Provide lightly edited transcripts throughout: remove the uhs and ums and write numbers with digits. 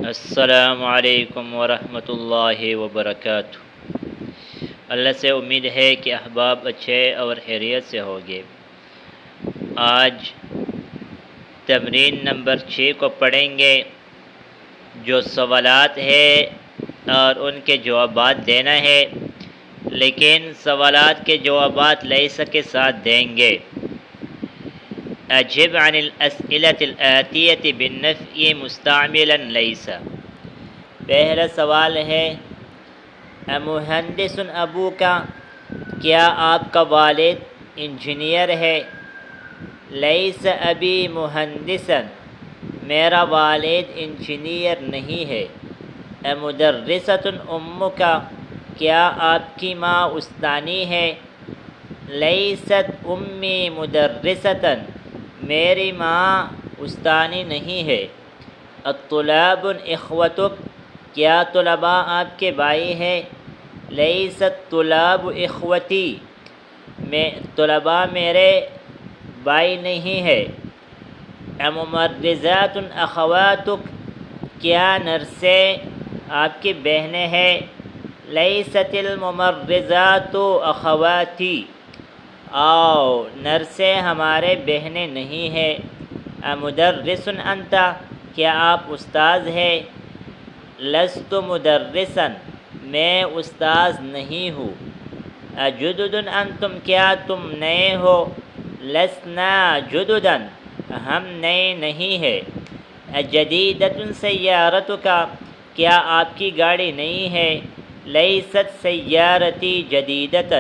السلام علیکم ورحمۃ اللہ وبرکاتہ۔ اللہ سے امید ہے کہ احباب اچھے اور خیریت سے ہوگے۔ آج تمرین نمبر 6 کو پڑھیں گے، جو سوالات ہے اور ان کے جوابات دینا ہے، لیکن سوالات کے جوابات لیس کے ساتھ دیں گے۔ اجب عن الاسئلة الآتیة بالنفع مستعملا لیس۔ پہلا سوال ہے، امہندس ابوک، کیا آپ کا والد انجینئر ہے؟ لیس ابی مہندسا، میرا والد انجینئر نہیں ہے۔ امدرسۃ امک، کیا آپ کی ماں استانی ہے؟ لیست امی مدرسۃ، میری ماں استانی نہیں ہے۔ الطلاب اخوتک، کیا طلباء آپ کے بھائی ہیں؟ لیست الطلاب اخوتی، طلباء میرے بھائی نہیں ہے۔ اممرضات اخواتک، کیا نرسیں آپ کی بہنیں ہیں؟ لیست الممرضات اخواتی، نرسیں ہمارے بہنیں نہیں ہیں۔ امدرس انت، کیا آپ استاذ ہیں؟ لست مدرسا، میں استاذ نہیں ہوں۔ اجدد انتم، کیا تم نئے ہو؟ لسنا جددا، ہم نئے نہیں ہیں۔ اجدیدۃ سیارتک، کیا آپ کی گاڑی نئی ہے؟ لیست سیارتی جدیدۃ،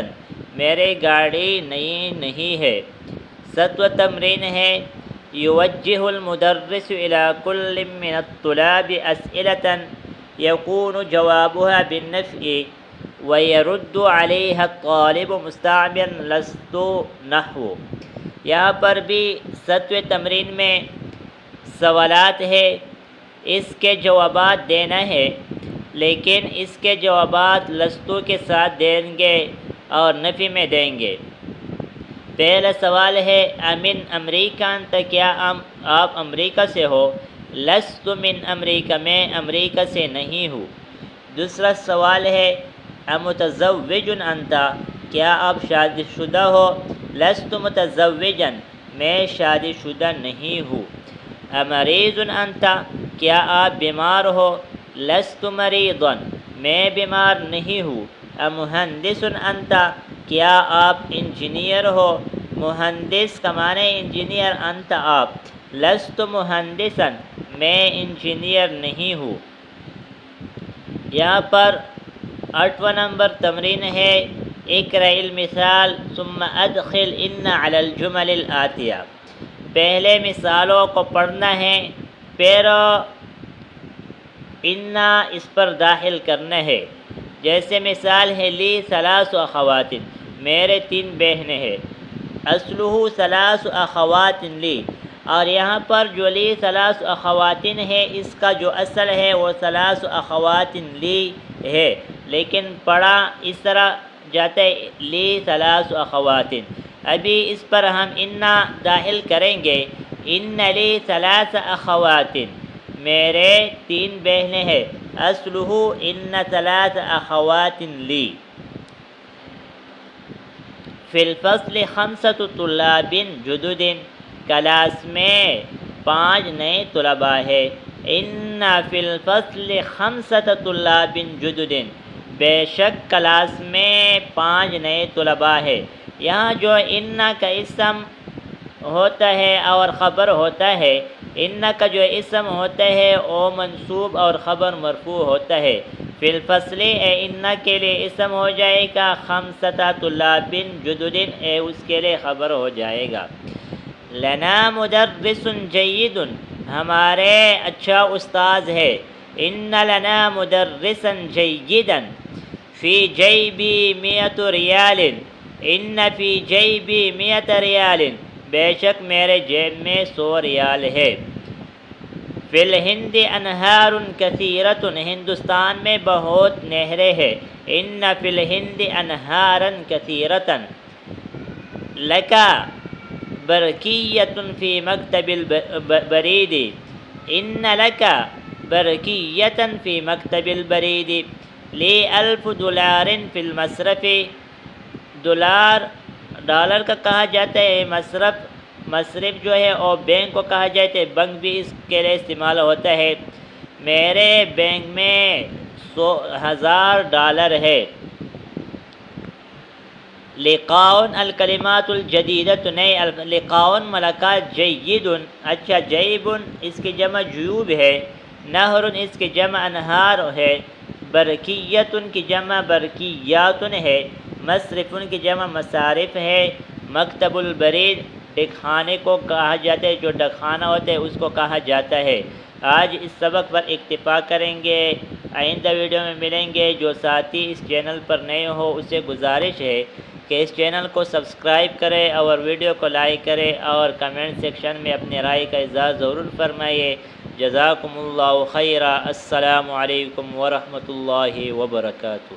میری گاڑی نئی نہیں ہے۔ 7واں تمرین ہے، یوجہ المدرس الی کل من الطلاب اسئلۃ یکون جوابها بالنفع ویرد علیہا الطالب مستعملا لست نحو۔ یہاں پر بھی 7ویں تمرین میں سوالات ہے، اس کے جوابات دینا ہے، لیکن اس کے جوابات لستو کے ساتھ دیں گے اور نفی میں دیں گے۔ پہلا سوال ہے، امن امریکہ انت، کیا آپ امریکہ سے ہو؟ لست من امریکہ، میں امریکہ سے نہیں ہوں۔ دوسرا سوال ہے، امتزوج انت، کیا آپ شادی شدہ ہو؟ لست متزوجا، میں شادی شدہ نہیں ہوں۔ امریض انت، کیا آپ بیمار ہو؟ لست مریضا، میں بیمار نہیں ہوں۔ امہندس انت، کیا آپ انجینئر ہو؟ مہندس کا معنی انجینئر، انت آپ۔ لست مہندسا، میں انجینئر نہیں ہوں۔ یہاں پر 8واں نمبر تمرین ہے، اقرأ المثال ثم ادخل ان علی الجمل الآتیہ۔ پہلے مثالوں کو پڑھنا ہے، پھر ان اس پر داخل کرنا ہے۔ جیسے مثال ہے، لی ثلاث اخوات، میرے 3 بہنیں ہیں۔ اصلہ ثلاث اخوات لی، اور یہاں پر جو لی ثلاث اخوات ہے، اس کا جو اصل ہے وہ ثلاث اخوات لی ہے، لیکن پڑھا اس طرح جاتا ہے، لی ثلاث اخوات۔ ابھی اس پر ہم ان داخل کریں گے، ان لی ثلاث اخوات، میرے 3 بہنیں ہیں۔ اصلہ ان ثلاث اخوات لی۔ فی الفصل 5 طلاب جدد، کلاس میں 5 نئے طلباء ہیں۔ ان فی الفصل 5 طلاب جدد، بے شک کلاس میں 5 نئے طلباء ہیں۔ یہاں جو ان کا اسم ہوتا ہے اور خبر ہوتا ہے، ان کا جو اسم ہوتا ہے وہ منصوب اور خبر مرفوع ہوتا ہے۔ فی الفصل ان کے لیے اسم ہو جائے گا، 5 طلاب جدد اس کے لیے خبر ہو جائے گا۔ لنا مدرس جید، ہمارے اچھا استاذ ہے۔ ان لنا مدرسا جیدا۔ فی جیبی 100 ریال، ان فی جیبی 100 ریال، بے شک میرے جیب میں 100 ریال ہے۔ فی الہند انہار کثیرۃ، ہندوستان میں بہت نہریں ہیں۔ ان فی الہند انہارا کثیرۃ۔ لک برقیۃ فی مکتب البرید، ان لک برقیۃ فی مکتب البرید لی $1000 فی المصرف، ڈالر کا کہا جاتا ہے مصرف جو ہے، اور بینک کو کہا جاتا ہے بینک بھی اس کے لیے استعمال ہوتا ہے۔ میرے بینک میں $100,000 ہے۔ لقاء الکلمات الجدیدۃ، نئے لقاء ملاقات، جید، اچھا، جیب اس کی جمع جیوب ہے، نہر اس کی جمع انہار ہے، برقیۃ کی جمع برقیات ہے، مصرف کی جمع مصارف ہے، مکتب البرید ڈکخانے کو کہا جاتا ہے، جو ڈکخانہ ہوتا ہے اس کو کہا جاتا ہے۔ آج اس سبق پر اکتفا کریں گے، آئندہ ویڈیو میں ملیں گے۔ جو ساتھی اس چینل پر نئے ہو اسے گزارش ہے کہ اس چینل کو سبسکرائب کرے اور ویڈیو کو لائک کرے اور کمنٹ سیکشن میں اپنے رائے کا اظہار ضرور فرمائیے۔ جزاکم اللہ خیرا۔ السلام علیکم ورحمۃ اللہ وبرکاتہ۔